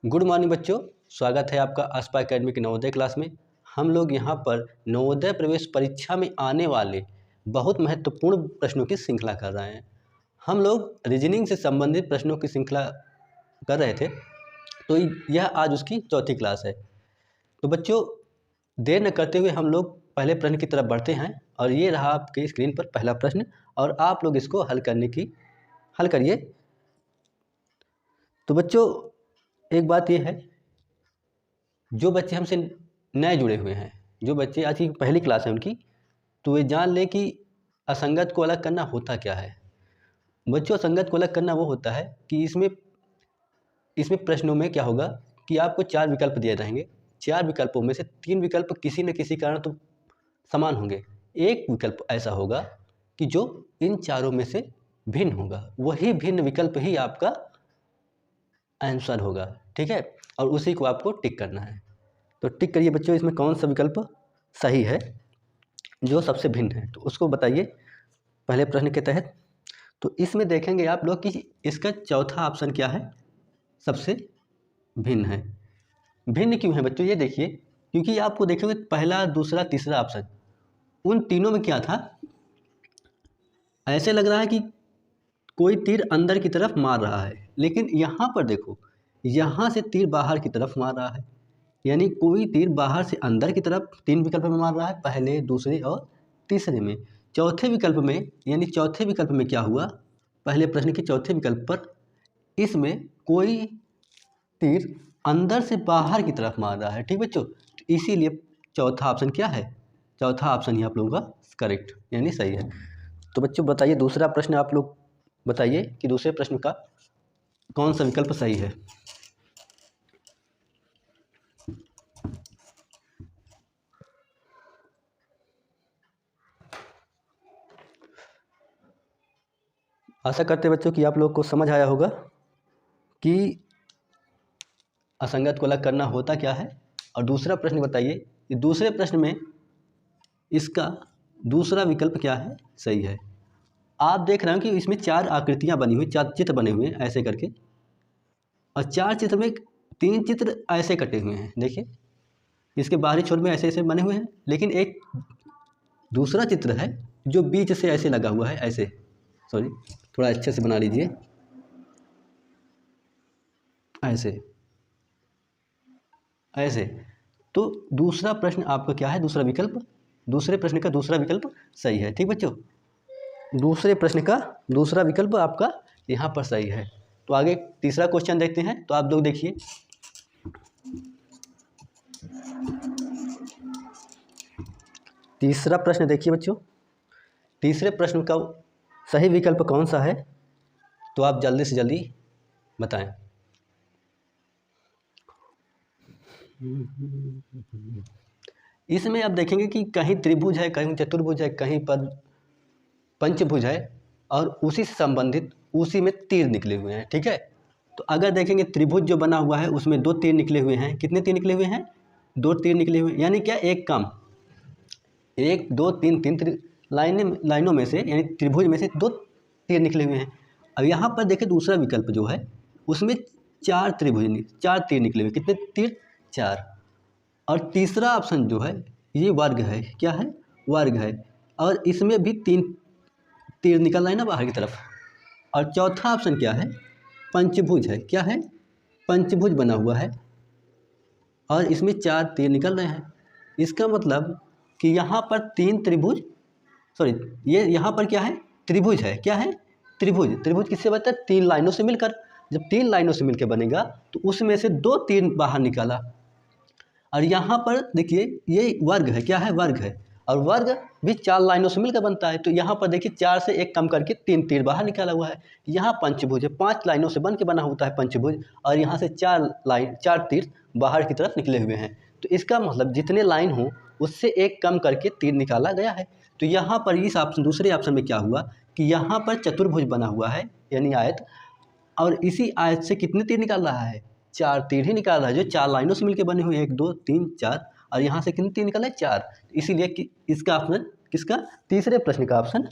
Good morning बच्चों, स्वागत है आपका आस्पा एकेडमी की नवोदय क्लास में। हम लोग यहाँ पर नवोदय प्रवेश परीक्षा में आने वाले बहुत महत्वपूर्ण प्रश्नों की श्रृंखला कर रहे हैं। हम लोग रीजनिंग से संबंधित प्रश्नों की श्रृंखला कर रहे थे, तो यह आज उसकी चौथी क्लास है। तो बच्चों, देर न करते हुए हम लोग पहले प्रश्न की तरफ बढ़ते हैं और ये रहा आपकी स्क्रीन पर पहला प्रश्न और आप लोग इसको हल करिए। तो बच्चों, एक बात ये है, जो बच्चे हमसे नए जुड़े हुए हैं, जो बच्चे आज की पहली क्लास है उनकी, तो वे जान लें कि असंगत को अलग करना होता क्या है। बच्चों, असंगत को अलग करना वो होता है कि इसमें प्रश्नों में क्या होगा कि आपको 4 विकल्प दिए जाएंगे। 4 विकल्पों में से 3 विकल्प किसी न किसी कारण तो समान होंगे। एक विकल्प ऐसा होगा कि जो इन चारों में से भिन्न होगा, वही भिन्न विकल्प ही आपका आंसर होगा, ठीक है। और उसी को आपको टिक करना है। तो टिक करिए बच्चों, इसमें कौन सा विकल्प सही है जो सबसे भिन्न है, तो उसको बताइए पहले प्रश्न के तहत। तो इसमें देखेंगे आप लोग कि इसका चौथा ऑप्शन क्या है, सबसे भिन्न है। भिन्न क्यों है बच्चों, ये देखिए, क्योंकि आपको देखेंगे पहला, दूसरा, तीसरा ऑप्शन, उन तीनों में क्या था, ऐसे लग रहा है कि कोई तीर अंदर की तरफ मार रहा है, लेकिन यहाँ पर देखो, यहाँ से तीर बाहर की तरफ मार रहा है, यानी कोई तीर बाहर से अंदर की तरफ 3 विकल्प में मार रहा है, पहले, दूसरे और तीसरे में। चौथे विकल्प में, यानी चौथे विकल्प में क्या हुआ, पहले प्रश्न के चौथे विकल्प पर इसमें कोई तीर अंदर से बाहर की तरफ मार रहा है, ठीक बच्चों। तो इसीलिए चौथा ऑप्शन क्या है, चौथा ऑप्शन ही आप लोगों का करेक्ट यानी सही है। तो बच्चों बताइए, दूसरा प्रश्न आप लोग बताइए कि दूसरे प्रश्न का कौन सा विकल्प सही है। आशा करते बच्चों कि आप लोग को समझ आया होगा कि असंगत को अलग करना होता क्या है। और दूसरा प्रश्न बताइए कि दूसरे प्रश्न में इसका दूसरा विकल्प क्या है, सही है। आप देख रहे हो कि इसमें 4 आकृतियां बनी हुई, 4 चित्र बने हुए हैं ऐसे करके, और 4 चित्र में 3 चित्र ऐसे कटे हुए हैं। देखिए, इसके बाहरी छोर में ऐसे ऐसे बने हुए हैं, लेकिन एक दूसरा चित्र है जो बीच से ऐसे लगा हुआ है, ऐसे, सॉरी थोड़ा अच्छे से बना लीजिए, ऐसे ऐसे। तो दूसरा प्रश्न आपका क्या है, दूसरा विकल्प, दूसरे प्रश्न का दूसरा विकल्प सही है, ठीक बच्चों। दूसरे प्रश्न का दूसरा विकल्प आपका यहाँ पर सही है। तो आगे तीसरा क्वेश्चन देखते हैं। तो आप लोग देखिए, तीसरा प्रश्न देखिए बच्चों, तीसरे प्रश्न का सही विकल्प कौन सा है, तो आप जल्दी से जल्दी बताएं। इसमें आप देखेंगे कि कहीं त्रिभुज है, कहीं चतुर्भुज है, कहीं पर पंचभुज है, और उसी से संबंधित उसी में तीर निकले हुए हैं, ठीक है। तो अगर देखेंगे त्रिभुज जो बना हुआ है उसमें 2 तीर निकले हुए हैं। कितने तीर निकले हुए हैं, 2 तीर निकले हुए हैं, यानी क्या, एक कम, 1 2 3 3 लाइनों में से, यानी त्रिभुज में से 2 तीर निकले हुए हैं। अब यहाँ पर देखिए दूसरा विकल्प जो है उसमें 4 तीर निकले हुए। कितने तीर, 4। और तीसरा ऑप्शन जो है ये वर्ग है, क्या है, वर्ग है, और इसमें भी 3 तीर निकल रहा है ना बाहर की तरफ। और चौथा ऑप्शन क्या है, पंचभुज है, क्या है, पंचभुज बना हुआ है और इसमें 4 तीर निकल रहे हैं। इसका मतलब कि यहाँ पर 3 त्रिभुज, सॉरी, ये यहाँ पर क्या है, त्रिभुज है, क्या है, त्रिभुज। त्रिभुज किससे बनता है, 3 लाइनों से मिलकर। जब 3 लाइनों से मिलकर बनेगा तो उसमें से 2 तीर बाहर निकाला। और यहाँ पर देखिए ये वर्ग है, क्या है, वर्ग है, और वर्ग भी 4 लाइनों से मिलकर बनता है। तो यहाँ पर देखिए 4 से 1 कम करके 3 तीर बाहर निकाला हुआ है। यहाँ पंचभुज है, 5 लाइनों से बन के बना होता है पंचभुज, और यहाँ से 4 तीर बाहर की तरफ निकले हुए हैं। तो इसका मतलब जितने लाइन हो उससे 1 कम करके तीर निकाला गया है। तो यहाँ पर इस ऑप्शन, दूसरे ऑप्शन में क्या हुआ कि यहाँ पर चतुर्भुज बना हुआ है, यानी आयत, और इसी आयत से कितने तीर निकाल रहा है, 4 तीर ही निकाल रहा है, जो 4 लाइनों से मिलकर बने हुए, 1 2 3 4, और यहाँ से कितने तीर निकाला है, 4। इसीलिए कि इसका ऑप्शन, किसका, तीसरे प्रश्न का ऑप्शन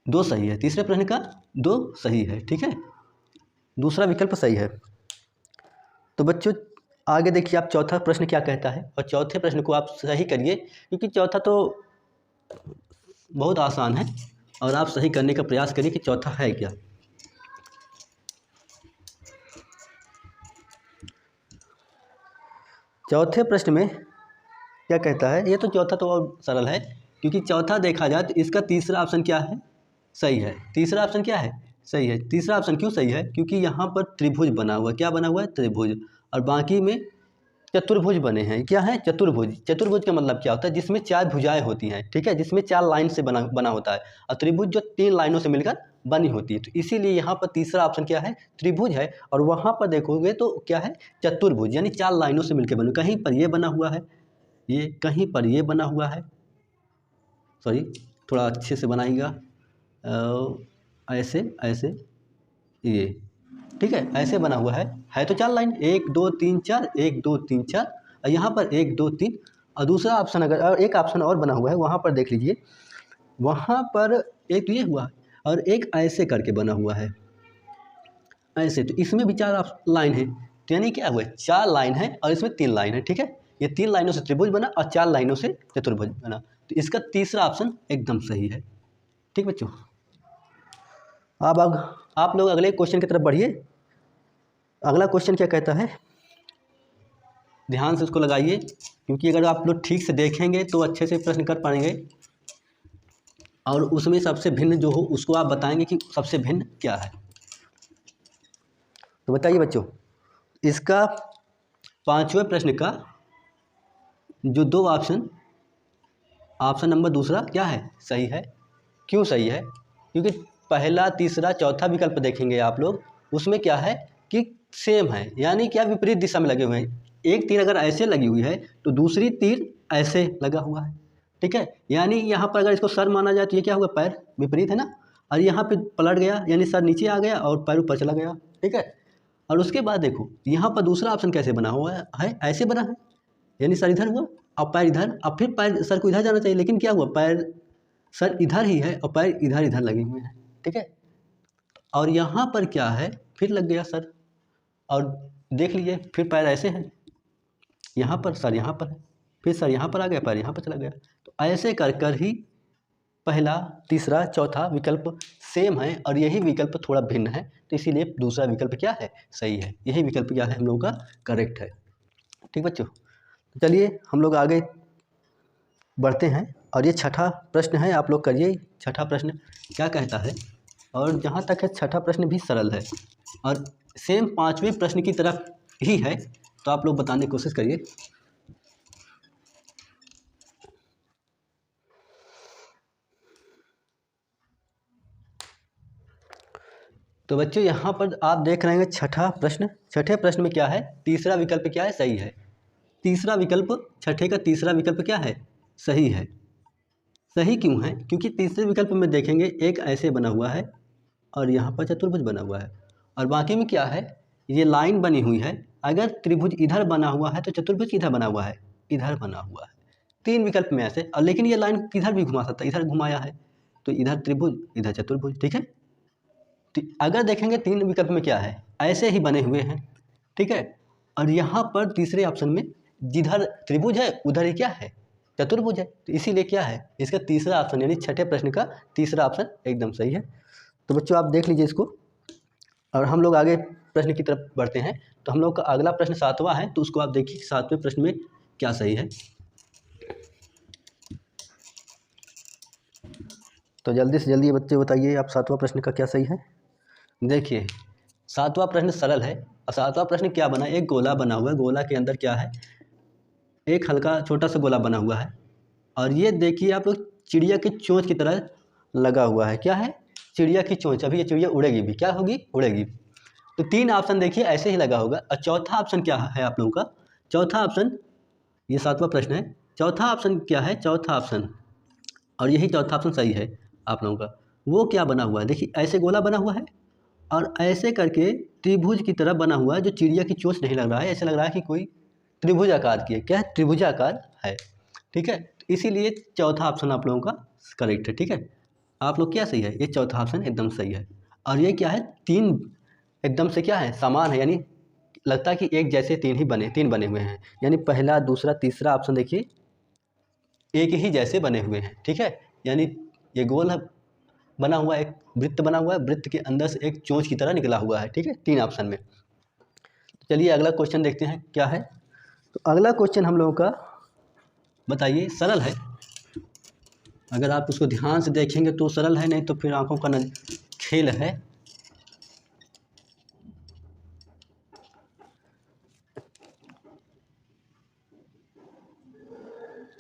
2 सही है। तीसरे प्रश्न का 2 सही है, ठीक है, दूसरा विकल्प सही है। तो बच्चों आगे देखिए आप चौथा प्रश्न क्या कहता है, और चौथे प्रश्न को आप सही करिए, क्योंकि चौथा तो बहुत आसान है और आप सही करने का प्रयास करिए कि चौथा है क्या। चौथे प्रश्न में क्या कहता है, ये तो चौथा तो और सरल है, क्योंकि चौथा देखा जाए तो इसका तीसरा ऑप्शन क्या है, सही है। तीसरा ऑप्शन क्या है, सही है। तीसरा ऑप्शन क्यों सही है, क्योंकि यहाँ पर त्रिभुज बना हुआ है। क्या बना हुआ है, त्रिभुज, और बाकी में चतुर्भुज बने हैं। क्या है, चतुर्भुज। चतुर्भुज का मतलब क्या होता है, जिसमें 4 भुजाएं होती हैं, ठीक है, जिसमें 4 लाइन से बना होता है, और त्रिभुज जो 3 लाइनों से मिलकर बनी होती है। तो इसीलिए यहाँ पर तीसरा ऑप्शन क्या है, त्रिभुज है। और वहाँ पर देखोगे तो क्या है, चतुर्भुज, यानी 4 लाइनों से मिलकर बने। कहीं पर ये बना हुआ है, ये कहीं पर ये बना हुआ है, सॉरी थोड़ा अच्छे से बनाइएगा, ऐसे ऐसे ये, ठीक है, ऐसे बना हुआ है तो 4 लाइन, 1 2 3 4, 1 2 3 4, और यहाँ पर 1 2 3। और दूसरा ऑप्शन अगर, और एक ऑप्शन और बना हुआ है वहाँ पर देख लीजिए, वहाँ पर एक ये हुआ और एक ऐसे करके बना हुआ है, ऐसे। तो इसमें भी 4 लाइन है, तो यानी क्या हुआ, 4 लाइन है और इसमें 3 लाइन है, ठीक है। ये 3 लाइनों से त्रिभुज बना और 4 लाइनों से चतुर्भुज बना। तो इसका तीसरा ऑप्शन एकदम सही है, ठीक बच्चों। अब आप लोग अगले क्वेश्चन की तरफ बढ़िए। अगला क्वेश्चन क्या कहता है, ध्यान से उसको लगाइए, क्योंकि अगर आप लोग ठीक से देखेंगे तो अच्छे से प्रश्न कर पाएंगे, और उसमें सबसे भिन्न जो हो उसको आप बताएंगे कि सबसे भिन्न क्या है। तो बताइए बच्चों, इसका 5वें प्रश्न का जो 2 ऑप्शन, ऑप्शन नंबर दूसरा क्या है, सही है। क्यों सही है, क्योंकि पहला तीसरा चौथा विकल्प देखेंगे आप लोग, उसमें क्या है कि सेम है, यानी क्या विपरीत दिशा में लगे हुए हैं। एक तीर अगर ऐसे लगी हुई है तो दूसरी तीर ऐसे लगा हुआ है, ठीक है। यानी यहाँ पर अगर इसको सर माना जाए तो ये क्या हुआ, पैर विपरीत है ना, और यहाँ पे पलट गया, यानी सर नीचे आ गया और पैर ऊपर चला गया, ठीक है। और उसके बाद देखो यहाँ पर दूसरा ऑप्शन कैसे बना हुआ है, ऐसे बना है, यानी सर इधर हुआ और पैर इधर, अब फिर पैर सर को इधर जाना चाहिए, लेकिन क्या हुआ, पैर सर इधर ही है और पैर इधर इधर लगे हुए हैं, ठीक है। और यहाँ पर क्या है, फिर लग गया सर, और देख लीजिए फिर पैर ऐसे हैं, यहाँ पर सर यहाँ पर है, फिर सर यहाँ पर आ गया, पैर यहाँ पर चला गया। तो ऐसे कर कर ही पहला तीसरा चौथा विकल्प सेम है, और यही विकल्प थोड़ा भिन्न है, तो इसीलिए दूसरा विकल्प क्या है, सही है। यही विकल्प क्या है, हम लोगों का करेक्ट है, ठीक बच्चों। चलिए हम लोग आगे बढ़ते हैं, और ये छठा प्रश्न है, आप लोग करिए। छठा प्रश्न क्या कहता है, और जहाँ तक है छठा प्रश्न भी सरल है, और सेम 5वें प्रश्न की तरफ ही है, तो आप लोग बताने की कोशिश करिए। तो बच्चों यहाँ पर आप देख रहे हैं छठा प्रश्न। छठे प्रश्न में क्या है, तीसरा विकल्प क्या है, सही है। तीसरा विकल्प, छठे का तीसरा विकल्प क्या है, सही है। सही क्यों है, क्योंकि तीसरे विकल्प में देखेंगे एक ऐसे बना हुआ है और यहाँ पर चतुर्भुज बना हुआ है, और बाकी में क्या है, ये लाइन बनी हुई है। अगर त्रिभुज इधर बना हुआ है तो चतुर्भुज किधर बना हुआ है, इधर बना हुआ है। 3 विकल्प में ऐसे, और लेकिन ये लाइन किधर भी घुमा सकता है, इधर घुमाया है, तो इधर त्रिभुज इधर चतुर्भुज, ठीक है। तो अगर देखेंगे 3 विकल्प में क्या है, ऐसे ही बने हुए हैं, ठीक है। और यहाँ पर तीसरे ऑप्शन में जिधर त्रिभुज है उधर ही क्या है, चतुर्भुज है, तो इसीलिए क्या है, इसका तीसरा ऑप्शन यानी छठे प्रश्न का तीसरा ऑप्शन एकदम सही है। तो बच्चों आप देख लीजिए इसको, और हम लोग आगे प्रश्न की तरफ बढ़ते हैं। तो हम लोग का अगला प्रश्न 7वां है, तो उसको आप देखिए 7वें प्रश्न में क्या सही है। तो जल्दी से जल्दी बच्चे बताइए आप 7वां प्रश्न का क्या सही है। देखिए 7वां प्रश्न सरल है, और 7वां प्रश्न क्या बना, एक गोला बना हुआ है, गोला के अंदर क्या है, एक हल्का छोटा सा गोला बना हुआ है, और ये देखिए आप लोग चिड़िया की चोंच की तरह लगा हुआ है। क्या है, चिड़िया की चोंच। अभी ये चिड़िया उड़ेगी भी, क्या होगी, उड़ेगी। तो 3 ऑप्शन देखिए ऐसे ही लगा होगा। और चौथा ऑप्शन क्या है आप लोगों का, चौथा ऑप्शन, ये 7वां प्रश्न है, चौथा ऑप्शन क्या है, चौथा ऑप्शन, और यही चौथा ऑप्शन सही है आप लोगों का। वो क्या बना हुआ है, देखिए ऐसे गोला बना हुआ है और ऐसे करके त्रिभुज की तरह बना हुआ है, जो चिड़िया की चोंच नहीं लग रहा है, ऐसे लग रहा है कि कोई त्रिभुज आकार की है। क्या है, त्रिभुज आकार है, ठीक है। तो इसीलिए चौथा ऑप्शन आप लोगों का करेक्ट है, ठीक है। आप लोग क्या सही है, ये चौथा ऑप्शन एकदम सही है। और ये क्या है, 3 एकदम से क्या है, समान है, यानी लगता है कि एक जैसे तीन बने हुए हैं, यानी पहला दूसरा तीसरा ऑप्शन देखिए एक ही जैसे बने हुए हैं, ठीक है। यानी ये गोल है, बना हुआ एक वृत्त बना हुआ है, वृत्त के अंदर से एक चोंच की तरह निकला हुआ है, ठीक है, 3 ऑप्शन में। तो चलिए अगला क्वेश्चन देखते हैं क्या है। तो अगला क्वेश्चन हम लोगों का बताइए, सरल है, अगर आप उसको ध्यान से देखेंगे तो सरल है, नहीं तो फिर आंखों का खेल है।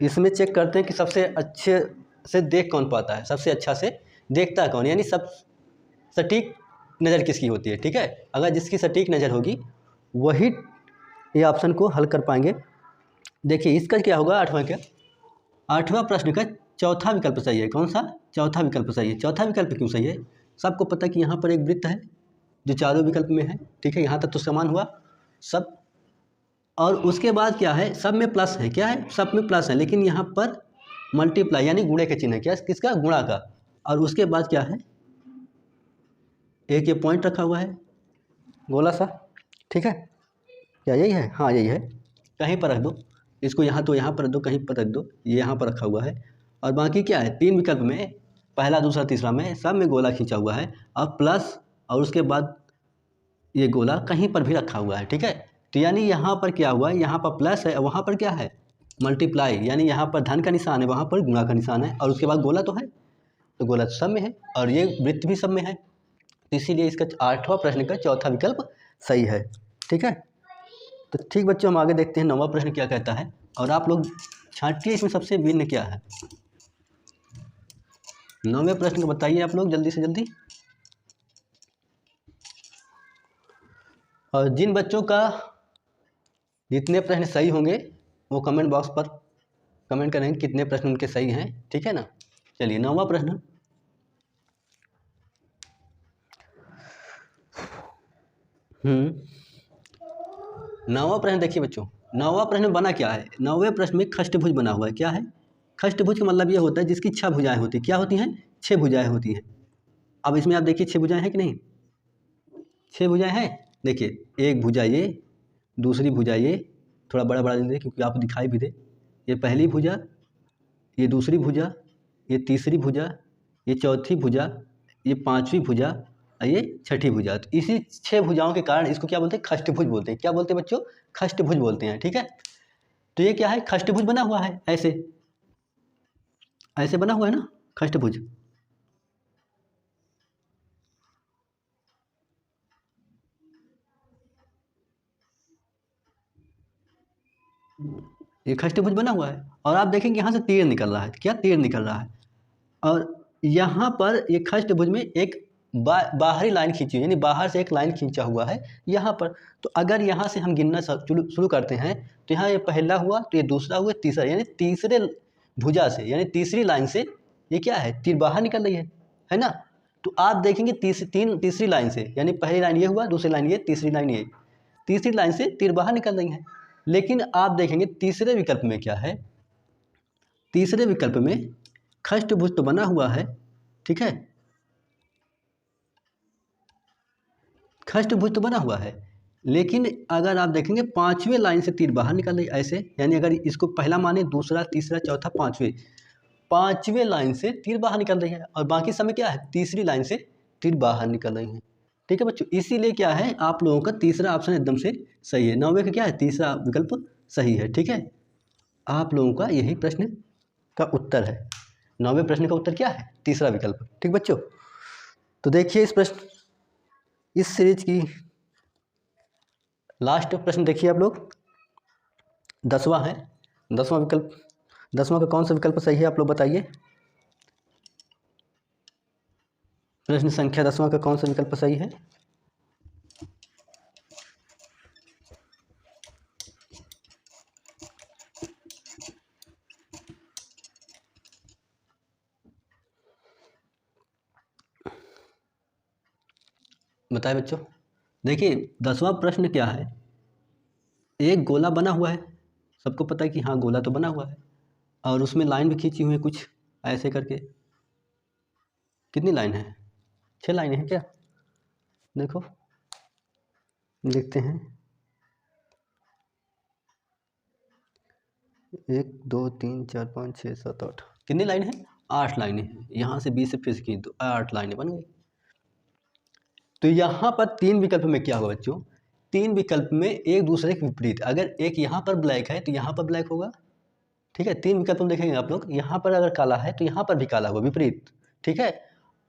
इसमें चेक करते हैं कि सबसे अच्छे से देख कौन पाता है, सबसे अच्छा से देखता है कौन, यानी सब सटीक नज़र किसकी होती है, ठीक है। अगर जिसकी सटीक नज़र होगी वही ये ऑप्शन को हल कर पाएंगे। देखिए इसका क्या होगा, 8वां प्रश्न का चौथा विकल्प सही है। कौन सा? चौथा विकल्प सही है। चौथा विकल्प क्यों सही है? सबको पता है कि यहाँ पर एक वृत्त है जो चारों विकल्प में है, ठीक है, यहाँ तक तो समान हुआ सब। और उसके बाद क्या है, सब में प्लस है, क्या है, सब में प्लस है, लेकिन यहाँ पर मल्टीप्लाई यानी गुणे के चिन्ह है, क्या, किसका, गुणा का। और उसके बाद क्या है, एक ये पॉइंट रखा हुआ है गोला सा, ठीक है, क्या यही है? हाँ यही है, कहीं पर रख दो इसको, यहाँ तो यहाँ पर रख दो, कहीं पर रख दो, ये यहाँ पर रखा हुआ है। और बाकी क्या है, 3 विकल्प में पहला दूसरा तीसरा में सब में गोला खींचा हुआ है, और प्लस और उसके बाद ये गोला कहीं पर भी रखा हुआ है, ठीक है। तो यानी यहाँ पर क्या हुआ है, यहाँ पर प्लस है, वहाँ पर क्या है, मल्टीप्लाई, यानी यहाँ पर धन का निशान है, वहाँ पर गुणा का निशान है, और उसके बाद गोला तो है, तो गोला तो सब में है, और ये वृत्त भी सब में है, तो इसीलिए इसका 8वां प्रश्न का चौथा विकल्प सही है, ठीक है। तो ठीक बच्चों, हम आगे देखते हैं 9वां प्रश्न क्या कहता है, और आप लोग छांटिए इसमें सबसे भिन्न क्या है। 9वें प्रश्न को बताइए आप लोग जल्दी से जल्दी। और जिन बच्चों का जितने प्रश्न सही होंगे वो कमेंट बॉक्स पर कमेंट करेंगे कितने प्रश्न उनके सही हैं, ठीक है ना। चलिए 9वां प्रश्न, नौवां प्रश्न देखिए बच्चों, 9वां प्रश्न में बना क्या है, 9वें प्रश्न में खष्टभुज बना हुआ है। क्या है? खष्टभुज का मतलब ये होता है जिसकी 6 भुजाएं होती हैं। क्या होती हैं? 6 भुजाएं होती हैं। अब इसमें आप देखिए 6 भुजाएं हैं कि नहीं, 6 भुजाएं हैं। देखिए एक भुजा ये, दूसरी भुजा ये, थोड़ा बड़ा बड़ा दे क्योंकि आपको दिखाई भी दे, ये पहली भुजा, ये दूसरी भुजा, ये तीसरी भुजा, ये चौथी भुजा, ये 5वीं भुजा और ये 6ठी भुजा। तो इसी 6 भुजाओं के कारण इसको क्या बोलते हैं, खष्टभुज बोलते हैं। क्या बोलते हैं बच्चों? खष्टभुज बोलते हैं, ठीक है। तो ये क्या है, खष्टभुज बना हुआ है, ऐसे ऐसे बना हुआ है ना खष्टभुज। ये खष्टभुज बना हुआ है, और आप देखेंगे यहाँ से तीर निकल रहा है। क्या तीर निकल रहा है? और यहाँ पर ये खष्टभुज में एक बाहरी लाइन खींची हुई, यानी बाहर से एक लाइन खींचा हुआ है यहाँ पर। तो अगर यहाँ से हम गिनना शुरू करते हैं तो यहाँ ये पहला हुआ, तो ये दूसरा हुआ, तीसरा, यानी तीसरे भुजा से, यानी तीसरी लाइन से ये क्या है, तीर बाहर निकल रही है ना। तो आप देखेंगे तीसरी लाइन से, यानी पहली लाइन ये हुआ, दूसरी लाइन ये, तीसरी लाइन ये, तीसरी लाइन से तीर बाहर निकल रही है। लेकिन आप देखेंगे तीसरे विकल्प में क्या है, तीसरे विकल्प में खष्टभुज तो बना हुआ है, ठीक है, खष्टभुज तो बना हुआ है, लेकिन अगर आप देखेंगे 5वें लाइन से तीर बाहर निकल रही ऐसे, यानी अगर इसको पहला माने, दूसरा तीसरा चौथा 5वें लाइन से तीर बाहर निकल रही है, और बाकी समय क्या है, तीसरी लाइन से तीर बाहर निकल रही है, ठीक है बच्चों। इसीलिए क्या है, आप लोगों का तीसरा ऑप्शन एकदम से सही है। 9वें का क्या है, तीसरा विकल्प सही है, ठीक है। आप लोगों का यही प्रश्न का उत्तर है, 9वें प्रश्न का उत्तर क्या है, तीसरा विकल्प, ठीक बच्चों। तो देखिए इस सीरीज की लास्ट प्रश्न देखिए आप लोग, 10वां है, 10वां विकल्प, 10वां का कौन सा विकल्प सही है आप लोग बताइए। प्रश्न संख्या 10वां का कौन सा विकल्प सही है? बताए बच्चों। देखिए 10वां प्रश्न क्या है, एक गोला बना हुआ है, सबको पता है कि हाँ गोला तो बना हुआ है, और उसमें लाइन भी खींची हुई है कुछ ऐसे करके। कितनी लाइन है? 6 लाइनें हैं क्या? देखो देखते हैं, 1 2 3 4 5 6 7 8 कितनी लाइन है? 8 लाइनें हैं। यहाँ से 20 से फिर की तो 8 लाइनें बन गई। तो यहाँ पर 3 विकल्प में क्या होगा बच्चों? 3 विकल्प में एक दूसरे के विपरीत। अगर एक यहाँ पर ब्लैक है तो यहाँ पर ब्लैक होगा, ठीक है। 3 विकल्प में देखेंगे आप लोग, यहाँ पर अगर काला है तो यहाँ पर भी काला होगा, विपरीत, ठीक है।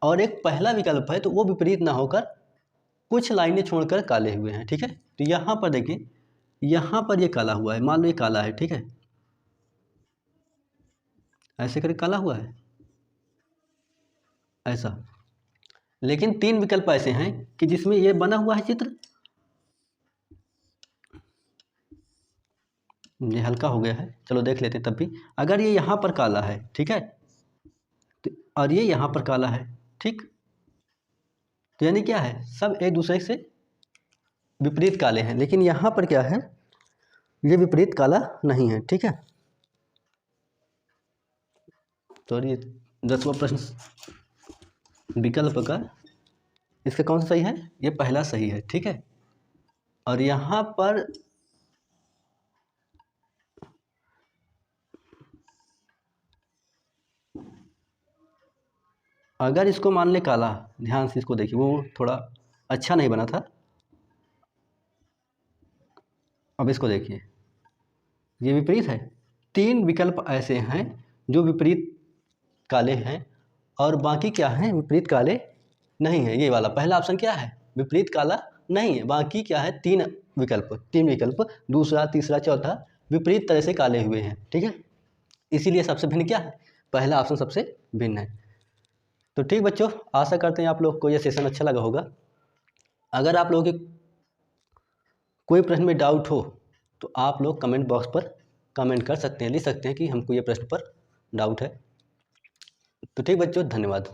और एक पहला विकल्प है तो वो विपरीत ना होकर कुछ लाइनें छोड़कर काले हुए हैं, ठीक है। तो यहाँ पर देखिए, यहाँ पर ये काला हुआ है, मान लो ये काला है, ठीक है, ऐसे करके काला हुआ है, ऐसा। लेकिन 3 विकल्प ऐसे हैं कि जिसमें ये बना हुआ है चित्र, ये हल्का हो गया है, चलो देख लेते हैं तब भी। अगर ये यहाँ पर काला है, ठीक है, तो और ये यहाँ पर काला है, ठीक, तो यानी क्या है, सब एक दूसरे से विपरीत काले हैं। लेकिन यहाँ पर क्या है, ये विपरीत काला नहीं है, ठीक है। तो ये 10वां प्रश्न विकल्प का इसका कौन सा सही है? ये पहला सही है, ठीक है। और यहाँ पर अगर इसको मान ले काला, ध्यान से इसको देखिए, वो थोड़ा अच्छा नहीं बना था। अब इसको देखिए, ये विपरीत है। 3 विकल्प ऐसे हैं जो विपरीत काले हैं और बाकी क्या हैं, विपरीत काले नहीं है। ये वाला पहला ऑप्शन क्या है, विपरीत काला नहीं है। बाकी क्या है, 3 विकल्प, दूसरा, तीसरा, चौथा विपरीत तरह से काले हुए हैं, ठीक है। इसीलिए सबसे भिन्न क्या है, पहला ऑप्शन सबसे भिन्न है। तो ठीक बच्चों, आशा करते हैं आप लोग को ये सेशन अच्छा लगा होगा। अगर आप लोगों के कोई प्रश्न में डाउट हो तो आप लोग कमेंट बॉक्स पर कमेंट कर सकते हैं, लिख सकते हैं कि हमको ये प्रश्न पर डाउट है। तो ठीक बच्चों, धन्यवाद।